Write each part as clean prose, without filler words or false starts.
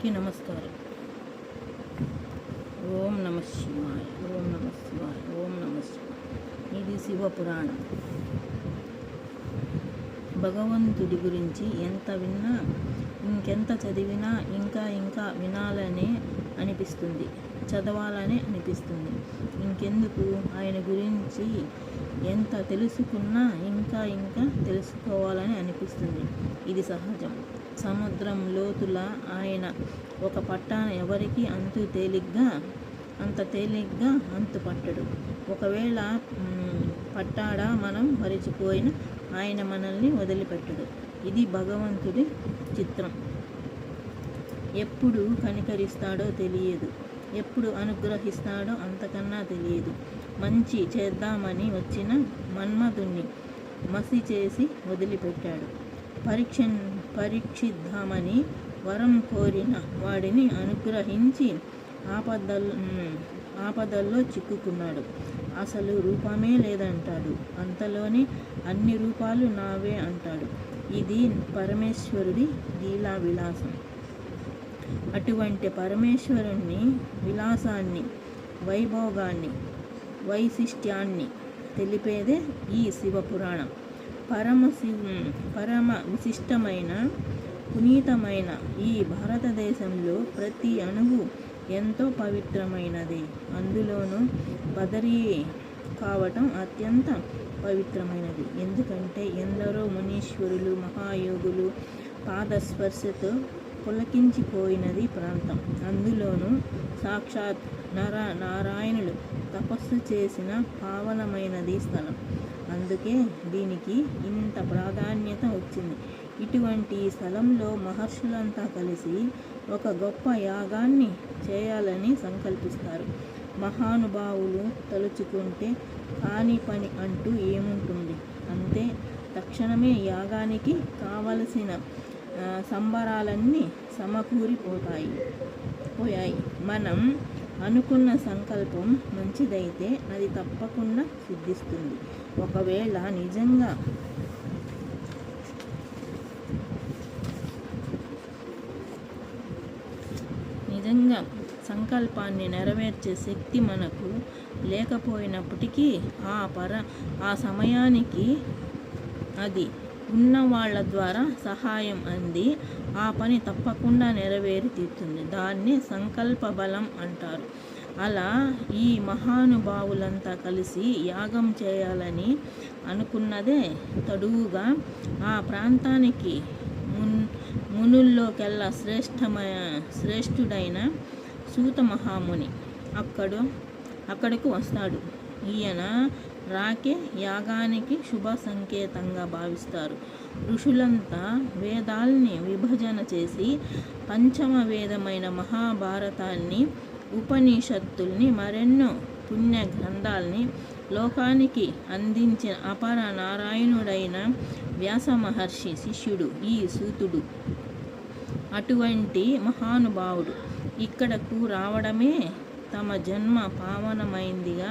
అందరికీ నమస్కారం. ఓం నమ శివాయ, ఓం నమ శివాయ, ఓం నమ శివాయ. ఇది శివపురాణం. భగవంతుడి గురించి ఎంత విన్నా, ఇంకెంత చదివినా ఇంకా వినాలనే అనిపిస్తుంది, చదవాలనే అనిపిస్తుంది. ఇంకెందుకు, ఆయన గురించి ఎంత తెలుసుకున్నా ఇంకా తెలుసుకోవాలని అనిపిస్తుంది. ఇది సహజం. సముద్రం లోతుల ఆయన ఒక పట్టాన ఎవరికి అంత తేలిగ్గా అంతుపట్టడు. ఒకవేళ పట్టాడా మనం మరిచిపోయిన ఆయన మనల్ని వదిలిపెట్టడు. ఇది భగవంతుడి చిత్రం. ఎప్పుడు కనికరిస్తాడో తెలియదు, ఎప్పుడు అనుగ్రహిస్తాడో అంతకన్నా తెలియదు. మంచి చేద్దామని వచ్చిన మన్మధుణ్ణి మసి చేసి వదిలిపెట్టాడు. పరీక్షిద్దామని వరం కోరిన వాడిని అనుగ్రహించి ఆపదల్లో చిక్కుకున్నాడు. అసలు రూపమే లేదంటాడు, అంతలోనే అన్ని రూపాలు నావే అంటాడు. ఇది పరమేశ్వరుడి లీలా విలాసం. అటువంటి పరమేశ్వరుని విలాసాన్ని, వైభోగాన్ని, వైశిష్ట్యాన్ని తెలిపేదే ఈ శివపురాణం. పరమ విశిష్టమైన, పునీతమైన ఈ భారతదేశంలో ప్రతి అణువు ఎంతో పవిత్రమైనదే. అందులోనూ బదరీ కావటం అత్యంత పవిత్రమైనది. ఎందుకంటే ఎందరో మునీశ్వరులు, మహాయోగులు పాదస్పర్శతో పులకించిపోయినది ప్రాంతం. అందులోనూ సాక్షాత్ నారాయణులు తపస్సు చేసిన పావనమైనది స్థలం. అందుకే దీనికి ఇంత ప్రాధాన్యత వచ్చింది. ఇటువంటి స్థలంలో మహర్షులంతా కలిసి ఒక గొప్ప యాగాన్ని చేయాలని సంకల్పిస్తారు. మహానుభావులు తలుచుకుంటే కాని పని అంటూ ఏముంటుంది. అంతే, తక్షణమే యాగానికి కావలసిన సంబరాలన్నీ సమకూరిపోయాయి. మనం అనుకున్న సంకల్పం మంచిదైతే అది తప్పకుండా సిద్ధిస్తుంది. ఒకవేళ నిజంగా సంకల్పాన్ని నెరవేర్చే శక్తి మనకు లేకపోయినప్పటికీ ఆ సమయానికి అది ఉన్న వాళ్ళ ద్వారా సహాయం అంది ఆ పని తప్పకుండా నెరవేరి తీరుతుంది. దాన్ని సంకల్ప బలం అంటారు. అలా ఈ మహానుభావులంతా కలిసి యాగం చేయాలని అనుకున్నదే తడువుగా ఆ ప్రాంతానికి మునుల్లోకెల్లా శ్రేష్ఠుడైన సూత మహాముని అక్కడకు వస్తాడు. ఈయన రాకే యాగానికి శుభ సంకేతంగా భావిస్తారు. ఋషులంతా వేదాల్ని విభజన చేసి పంచమ వేదమైన మహాభారతాన్ని, ఉపనిషత్తుల్ని, మరెన్నో పుణ్య గ్రంథాల్ని లోకానికి అందించిన అపర నారాయణుడైన వ్యాస మహర్షి శిష్యుడు ఈ సూతుడు. అటువంటి మహానుభావుడు ఇక్కడకు రావడమే తమ జన్మ పావనమైందిగా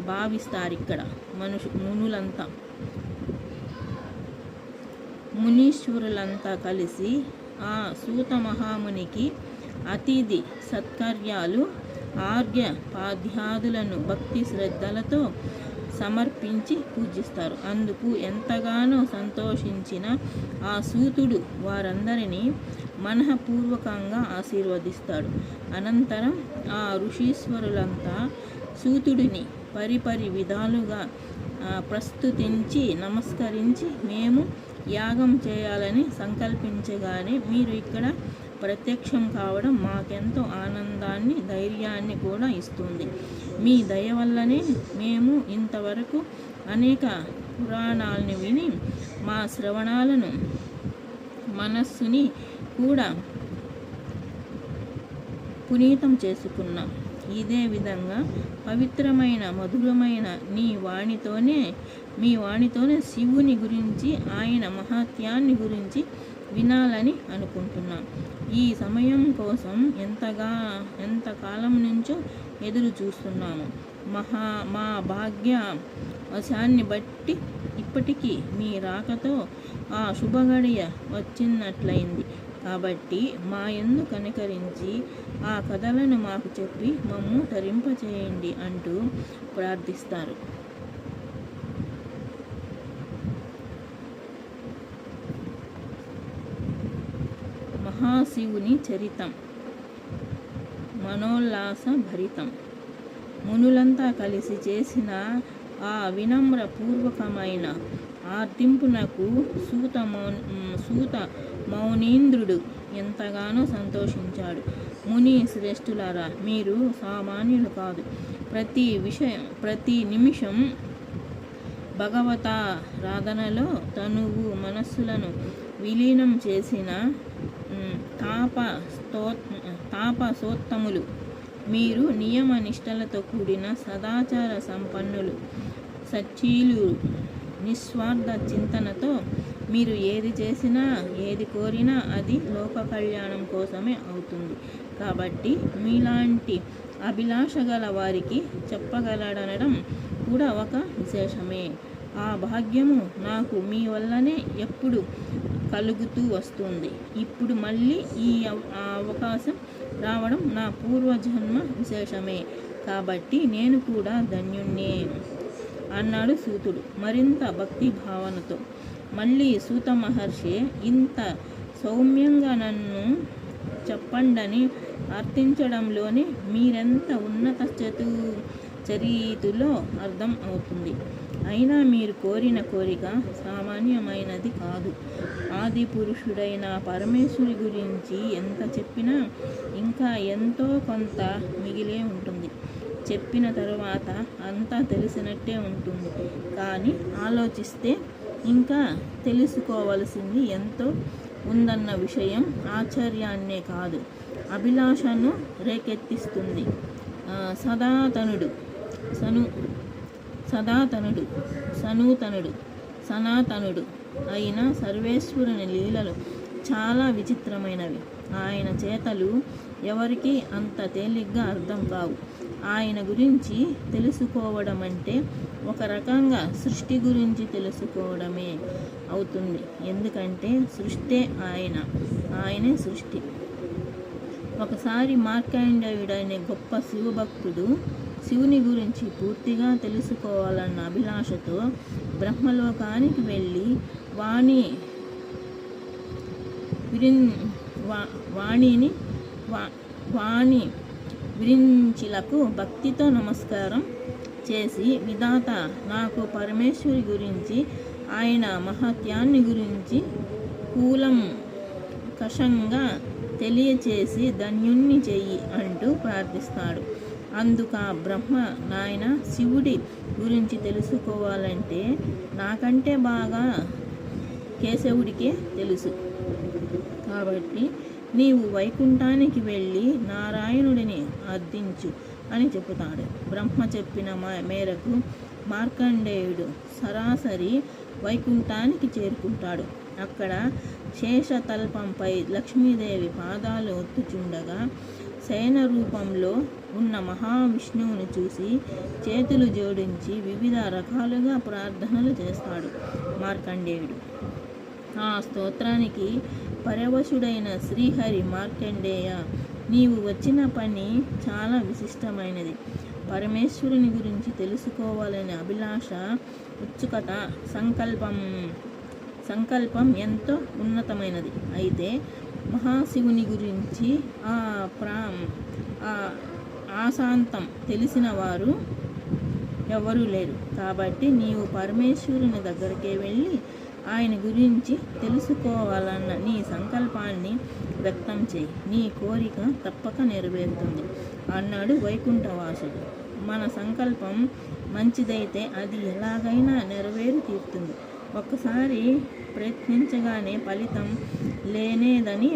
భావిస్తారిక్కడ మునులంతా. మునీశ్వరులంతా కలిసి ఆ సూత మహామునికి అతిథి సత్కార్యాలు, ఆర్ఘ్య పాద్యాదులను భక్తి శ్రద్ధలతో సమర్పించి పూజిస్తారు. అందుకు ఎంతగానో సంతోషించిన ఆ సూతుడు వారందరినీ మనఃపూర్వకంగా ఆశీర్వదిస్తాడు. అనంతరం ఆ ఋషీశ్వరులంతా సూతుడిని పరిపరి విధాలుగా ప్రస్తుతించి నమస్కరించి, మేము యాగం చేయాలని సంకల్పించగానే మీరు ఇక్కడ ప్రత్యక్షం కావడం మాకెంతో ఆనందాన్ని, ధైర్యాన్ని కూడా ఇస్తుంది. మీ దయ వల్లనే మేము ఇంతవరకు అనేక పురాణాలను విని మా శ్రవణాలను, మనస్సుని కూడా పునీతం చేసుకున్నాం. ఇదే విధంగా పవిత్రమైన, మధురమైన మీ వాణితోనే శివుని గురించి, ఆయన మహాత్యాన్ని గురించి వినాలని అనుకుంటున్నాం. ఈ సమయం కోసం ఎంతకాలం నుంచో ఎదురు చూస్తున్నాము. మా భాగ్య వశాన్ని బట్టి ఇప్పటికీ మీ రాకతో ఆ శుభగడియ వచ్చినట్లయింది. కాబట్టి మా యందు కనికరించి ఆ కథలను మాకు చెప్పి మమ్ము తరింపచేయండి అంటూ ప్రార్థిస్తారు. మహాశివుని చరితం మనోల్లాస భరితం. మునులంతా కలిసి చేసిన ఆ వినమ్ర పూర్వకమైన ఆర్తింపునకు సూత మౌనీంద్రుడు ఎంతగానో సంతోషించాడు. ముని శ్రేష్ఠులారా, మీరు సామాన్యులు కాదు. ప్రతి నిమిషం భగవతారాధనలో తనువు మనస్సులను విలీనం చేసిన తాపసోత్తములు. మీరు నియమ నిష్టలతో కూడిన సదాచార సంపన్నులు, సచ్చీలు. నిస్వార్థ చింతనతో మీరు ఏది చేసినా ఏది కోరినా అది లోక కళ్యాణం కోసమే అవుతుంది. కాబట్టి మీలాంటి అభిలాష గల వారికి చెప్పగలడనడం కూడా ఒక విశేషమే. ఆ భాగ్యము నాకు మీ వల్లనే ఎప్పుడు కలుగుతూ వస్తుంది. ఇప్పుడు మళ్ళీ ఈ అవకాశం రావడం నా పూర్వజన్మ విశేషమే. కాబట్టి నేను కూడా ధన్యుణ్ణే అన్నాడు సూతుడు మరింత భక్తి భావనతో. మళ్ళీ సూత మహర్షి, ఇంత సౌమ్యంగా నన్ను చెప్పండని అర్థించడంలోనే మీరెంత ఉన్నత చరితులో అర్థం అవుతుంది. అయినా మీరు కోరిన కోరిక సామాన్యమైనది కాదు. ఆది పురుషుడైన పరమేశ్వరి గురించి ఎంత చెప్పినా ఇంకా ఎంతో కొంత మిగిలే ఉంటుంది. చెప్పిన తరువాత అంతా తెలిసినట్టే ఉంటుంది. కానీ ఆలోచిస్తే ఇంకా తెలుసుకోవలసింది ఎంతో ఉందన్న విషయం ఆశ్చర్యాన్నే కాదు, అభిలాషను రేకెత్తిస్తుంది. సనాతనుడు అయిన సర్వేశ్వరుని లీలలు చాలా విచిత్రమైనవి. ఆయన చేతలు ఎవరికీ అంత తేలిగ్గా అర్థం కావు. ఆయన గురించి తెలుసుకోవడం అంటే ఒక రకంగా సృష్టి గురించి తెలుసుకోవడమే అవుతుంది. ఎందుకంటే సృష్టే ఆయనే సృష్టి. ఒకసారి మార్కండేయుడనే గొప్ప శివభక్తుడు శివుని గురించి పూర్తిగా తెలుసుకోవాలన్న అభిలాషతో బ్రహ్మలోకానికి వెళ్ళి వాణి విరించిలకు భక్తితో నమస్కారం చేసి, విధాత నాకు పరమేశ్వరి గురించి, ఆయన మహత్యాన్ని గురించి కూలంకషంగా తెలియచేసి ధన్యుణ్ణి చెయ్యి అంటూ ప్రార్థిస్తాడు. అందుక బ్రహ్మ, నాయన, శివుడి గురించి తెలుసుకోవాలంటే నాకంటే బాగా కేశవుడికే తెలుసు. కాబట్టి నీవు వైకుంఠానికి వెళ్ళి నారాయణుడిని అర్థించు అని చెబుతాడు. బ్రహ్మ చెప్పిన మేరకు మార్కండేయుడు సరాసరి వైకుంఠానికి చేరుకుంటాడు. అక్కడ శేషతల్పంపై లక్ష్మీదేవి పాదాలు ఒత్తుచుండగా శయన రూపంలో ఉన్న మహావిష్ణువుని చూసి చేతులు జోడించి వివిధ రకాలుగా ప్రార్థనలు చేస్తాడు మార్కండేయుడు. ఆ స్తోత్రానికి పరవశుడైన శ్రీహరి, మార్కండేయ, నీవు వచ్చిన పని చాలా విశిష్టమైనది. పరమేశ్వరుని గురించి తెలుసుకోవాలనే అభిలాష, ఉత్సుకత, సంకల్పం ఎంతో ఉన్నతమైనది. అయితే మహాశివుని గురించి ఆశాంతం తెలిసిన వారు ఎవరూ లేరు. కాబట్టి నీవు పరమేశ్వరుని దగ్గరికే వెళ్ళి ఆయన గురించి తెలుసుకోవాలన్న నీ సంకల్పాన్ని వ్యక్తం చేయి. నీ కోరిక తప్పక నెరవేరుతుంది అన్నాడు వైకుంఠవాసుడు. మన సంకల్పం మంచిదైతే అది ఎలాగైనా నెరవేరు తీరుతుంది. ఒక్కసారి ప్రయత్నించగానే ఫలితం లేనేదని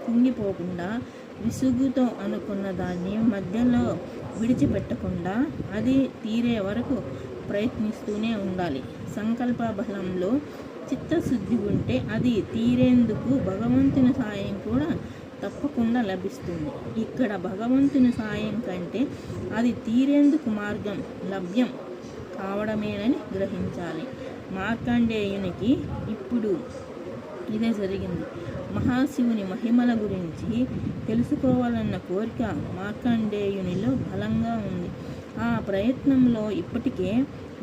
కుంగిపోకుండా, విసుగుతో అనుకున్న దాన్ని మధ్యలో విడిచిపెట్టకుండా అది తీరే వరకు ప్రయత్నిస్తూనే ఉండాలి. సంకల్ప బలంలో చిత్తశుద్ధి ఉంటే అది తీరేందుకు భగవంతుని సాయం కూడా తప్పకుండా లభిస్తుంది. ఇక్కడ భగవంతుని సాయం కంటే అది తీరేందుకు మార్గం లభ్యం కావడమేనని గ్రహించాలి. మార్కండేయునికి ఇప్పుడు ఇదే జరిగింది. మహాశివుని మహిమల గురించి తెలుసుకోవాలన్న కోరిక మార్కండేయునిలో బలంగా ఉంది. ఆ ప్రయత్నంలో ఇప్పటికే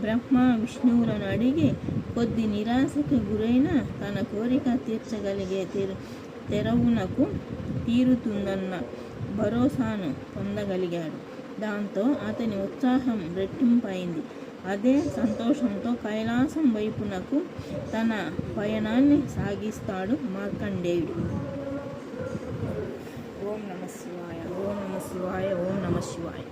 బ్రహ్మ విష్ణువులను అడిగి కొద్ది నిరాశకు గురైన తన కోరిక తీర్చగలిగే తెరవునకు తీరుతుందన్న భరోసాను పొందగలిగాడు. దాంతో అతని ఉత్సాహం రెట్టింపైంది. అదే సంతోషంతో కైలాసం వైపునకు తన పయనాన్ని సాగిస్తాడు మార్కండేయుడు. ఓం నమః శివాయ, ఓం నమః శివాయ, ఓం నమః శివాయ.